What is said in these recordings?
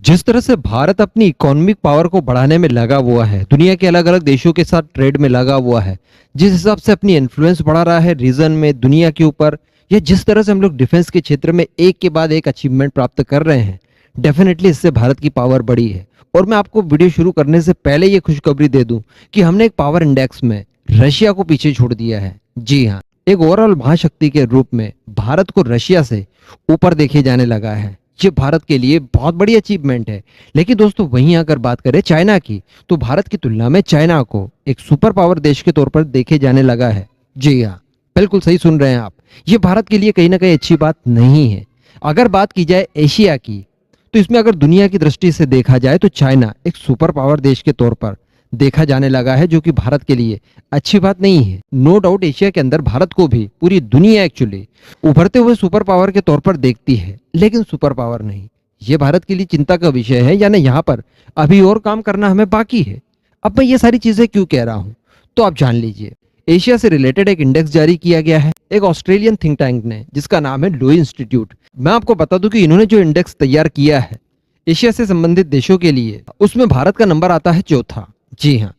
जिस तरह से भारत अपनी इकोनॉमिक पावर को बढ़ाने में लगा हुआ है, दुनिया के अलग अलग देशों के साथ ट्रेड में लगा हुआ है, जिस हिसाब से अपनी इन्फ्लुएंस बढ़ा रहा है रीजन में, दुनिया के ऊपर, या जिस तरह से हम लोग डिफेंस के क्षेत्र में एक के बाद एक अचीवमेंट प्राप्त कर रहे हैं, डेफिनेटली इससे भारत की पावर बढ़ी है। और मैं आपको वीडियो शुरू करने से पहले ये खुशखबरी दे दूं कि हमने एक पावर इंडेक्स में रशिया को पीछे छोड़ दिया है। जी हाँ, एक ओवरऑल महाशक्ति के रूप में भारत को रशिया से ऊपर देखे जाने लगा है। ये भारत के लिए बहुत बड़ी अचीवमेंट है। लेकिन दोस्तों, वहीं अगर बात करें चाइना की, तो भारत की तुलना में चाइना को एक सुपर पावर देश के तौर पर देखे जाने लगा है। जी हाँ, बिल्कुल सही सुन रहे हैं आप। ये भारत के लिए कहीं ना कहीं अच्छी बात नहीं है। अगर बात की जाए एशिया की, तो इसमें अगर दुनिया की दृष्टि से देखा जाए तो चाइना एक सुपर पावर देश के तौर पर देखा जाने लगा है, जो कि भारत के लिए अच्छी बात नहीं है। नो डाउट एशिया के अंदर भारत को भी पूरी दुनिया एक्चुअली उभरते हुए सुपर पावर के तौर पर देखती है, लेकिन सुपर पावर नहीं। ये भारत के लिए चिंता का विषय है, यानी यहाँ पर अभी और काम करना हमें बाकी है। अब मैं ये सारी चीजें क्यों कह रहा हूँ, तो आप जान लीजिए। एशिया से रिलेटेड एक इंडेक्स जारी किया गया है एक ऑस्ट्रेलियन थिंक टैंक ने, जिसका नाम है लोई इंस्टीट्यूट। मैं आपको बता दूं कि इन्होंने जो इंडेक्स तैयार किया है एशिया से संबंधित देशों के लिए, उसमें भारत का नंबर आता है चौथा। जी हाँ,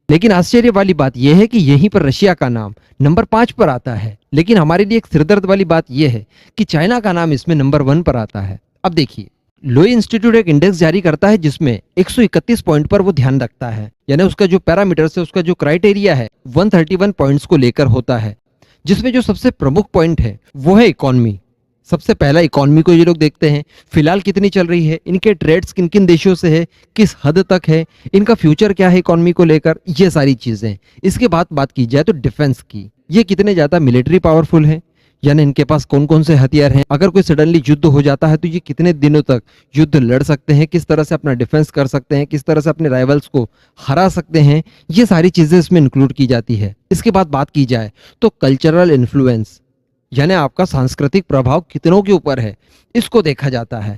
लेकिन आश्चर्य वाली बात यह है कि यहीं पर रशिया का नाम नंबर 5 पर आता है। लेकिन हमारे लिए एक सिरदर्द वाली बात यह है कि चाइना का नाम इसमें नंबर 1 पर आता है। अब देखिए, लोई इंस्टीट्यूट एक इंडेक्स जारी करता है जिसमें 131 पॉइंट पर वो ध्यान रखता है, यानी उसका जो पैरामीटर्स है, उसका जो क्राइटेरिया है 131 पॉइंट्स को लेकर होता है, जिसमें जो सबसे प्रमुख पॉइंट है वो है इकोनॉमी। सबसे पहला इकोनॉमी को ये लोग देखते हैं, फिलहाल कितनी चल रही है, इनके ट्रेड्स किन किन देशों से है, किस हद तक है, इनका फ्यूचर क्या है इकोनॉमी को लेकर, ये सारी चीजें। इसके बाद बात की जाए तो डिफेंस की, ये कितने ज्यादा मिलिट्री पावरफुल है, यानी इनके पास कौन कौन से हथियार हैं, अगर कोई सडनली युद्ध हो जाता है तो ये कितने दिनों तक युद्ध लड़ सकते हैं, किस तरह से अपना डिफेंस कर सकते हैं, किस तरह से अपने राइवल्स को हरा सकते हैं, ये सारी चीजें इसमें इंक्लूड की जाती है। इसके बाद बात की जाए तो कल्चरल इन्फ्लुएंस, यानी आपका सांस्कृतिक प्रभाव कितनों के ऊपर है, इसको देखा जाता है।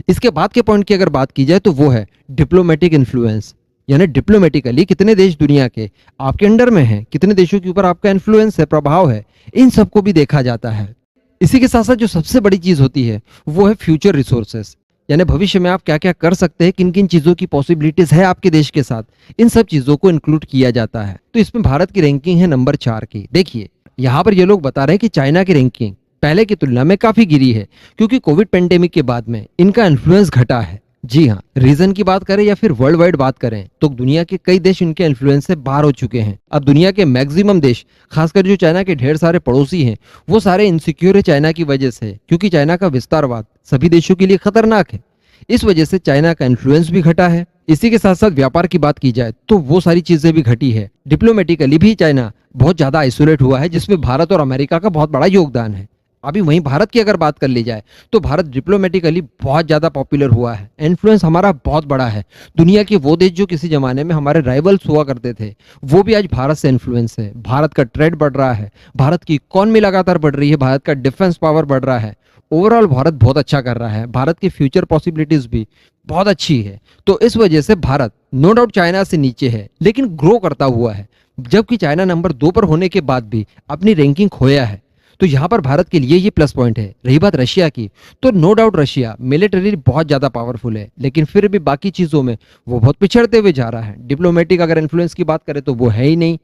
इसके बाद के पॉइंट की अगर बात की जाए तो वो है डिप्लोमेटिक इन्फ्लुएंस, यानी डिप्लोमेटिकली कितने देश दुनिया के आपके अंडर में हैं, कितने देशों के ऊपर आपका इन्फ्लुएंस है, प्रभाव है, इन सबको भी देखा जाता है। इसी के साथ साथ जो सबसे बड़ी चीज होती है वो है फ्यूचर रिसोर्सेस, यानी भविष्य में आप क्या क्या कर सकते हैं, किन किन चीजों की पॉसिबिलिटीज है आपके देश के साथ, इन सब चीजों को इंक्लूड किया जाता है। तो इसमें भारत की रैंकिंग है नंबर 4 की। देखिए, यहाँ पर ये लोग बता रहे हैं कि चाइना की रैंकिंग पहले की तुलना में काफी गिरी है, क्योंकि कोविड पेंडेमिक के बाद में इनका इन्फ्लुएंस घटा है। जी हाँ, रीजन की बात करें या फिर वर्ल्ड वाइड बात करें तो दुनिया के कई देश इनके इन्फ्लुएंस से बाहर हो चुके हैं। अब दुनिया के मैक्सिमम देश, खासकर जो चाइना के ढेर सारे पड़ोसी हैं, वो सारे इनसिक्योर है चाइना की वजह से, क्योंकि चाइना का विस्तारवाद सभी देशों के लिए खतरनाक है। इस वजह से चाइना का इन्फ्लुएंस भी घटा है। इसी के साथ साथ व्यापार की बात की जाए तो वो सारी चीजें भी घटी है। डिप्लोमेटिकली भी चाइना बहुत ज्यादा आइसोलेट हुआ है, जिसमें भारत और अमेरिका का बहुत बड़ा योगदान है। अभी वहीं भारत की अगर बात कर ली जाए तो भारत डिप्लोमेटिकली बहुत ज्यादा पॉपुलर हुआ है, इन्फ्लुएंस हमारा बहुत बड़ा है। दुनिया के वो देश जो किसी जमाने में हमारे राइवल्स हुआ करते थे, वो भी आज भारत से इन्फ्लुएंस है। भारत का ट्रेड बढ़ रहा है, भारत की इकोनॉमी लगातार बढ़ रही है, भारत का डिफेंस पावर बढ़ रहा है। ओवरऑल भारत बहुत अच्छा कर रहा है, भारत की फ्यूचर पॉसिबिलिटीज भी बहुत अच्छी है। तो इस वजह से भारत नो डाउट चाइना से नीचे है, लेकिन ग्रो करता हुआ है। जबकि चाइना नंबर 2 पर होने के बाद भी अपनी रैंकिंग खोया है, तो यहाँ पर भारत के लिए ये प्लस पॉइंट है। रही बात रशिया की, तो नो डाउट रशिया मिलिटरी बहुत ज्यादा पावरफुल है, लेकिन फिर भी बाकी चीजों में वो बहुत पिछड़ते हुए जा रहा है। डिप्लोमेटिक अगर इन्फ्लुएंस की बात करें तो वो है ही नहीं।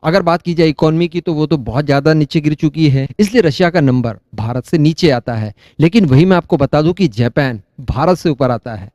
अगर बात की जाए इकोनॉमी की, तो वो तो बहुत ज्यादा नीचे गिर चुकी है, इसलिए रशिया का नंबर भारत से नीचे आता है। लेकिन वही मैं आपको बता दूं कि जापान भारत से ऊपर आता है।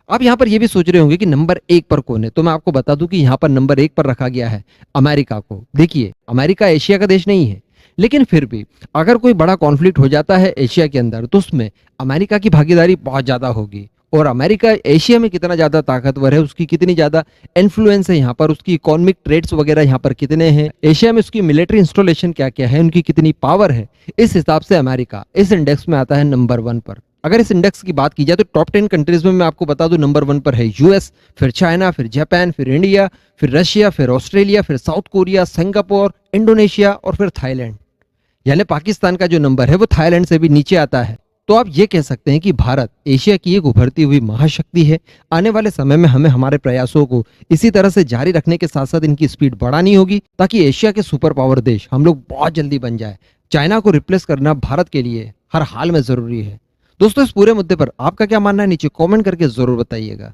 आप यहाँ पर ये भी सोच रहे होंगे कि नंबर 1 पर कौन है, तो मैं आपको बता दूं कि यहाँ पर नंबर 1 पर रखा गया है अमेरिका को। देखिए, अमेरिका एशिया का देश नहीं है, लेकिन फिर भी अगर कोई बड़ा कॉन्फ्लिक्ट हो जाता है एशिया के अंदर, तो उसमें अमेरिका की भागीदारी बहुत ज्यादा होगी। और अमेरिका एशिया में कितना ज्यादा ताकतवर है, उसकी कितनी ज्यादा इन्फ्लुएंस है यहाँ पर, उसकी इकोनॉमिक ट्रेड्स वगैरह यहाँ पर कितने हैं, एशिया में उसकी मिलिट्री इंस्टॉलेशन क्या क्या है, उनकी कितनी पावर है, इस हिसाब से अमेरिका इस इंडेक्स में आता है नंबर 1 पर। अगर इस इंडेक्स की बात की जाए तो टॉप 10 कंट्रीज में मैं आपको बता दूं नंबर 1 पर है यूएस, फिर चाइना, फिर जापान, फिर इंडिया, फिर रशिया, फिर ऑस्ट्रेलिया, फिर साउथ कोरिया, सिंगापुर, इंडोनेशिया और फिर थाईलैंड। यानी पाकिस्तान का जो नंबर है वो थाईलैंड से भी नीचे आता है। तो आप ये कह सकते हैं कि भारत एशिया की एक उभरती हुई महाशक्ति है। आने वाले समय में हमें हमारे प्रयासों को इसी तरह से जारी रखने के साथ साथ इनकी स्पीड बढ़ानी होगी, ताकि एशिया के सुपर पावर देश हम लोग बहुत जल्दी बन जाए। चाइना को रिप्लेस करना भारत के लिए हर हाल में जरूरी है। दोस्तों इस पूरे मुद्दे पर आपका क्या मानना है नीचे कमेंट करके ज़रूर बताइएगा।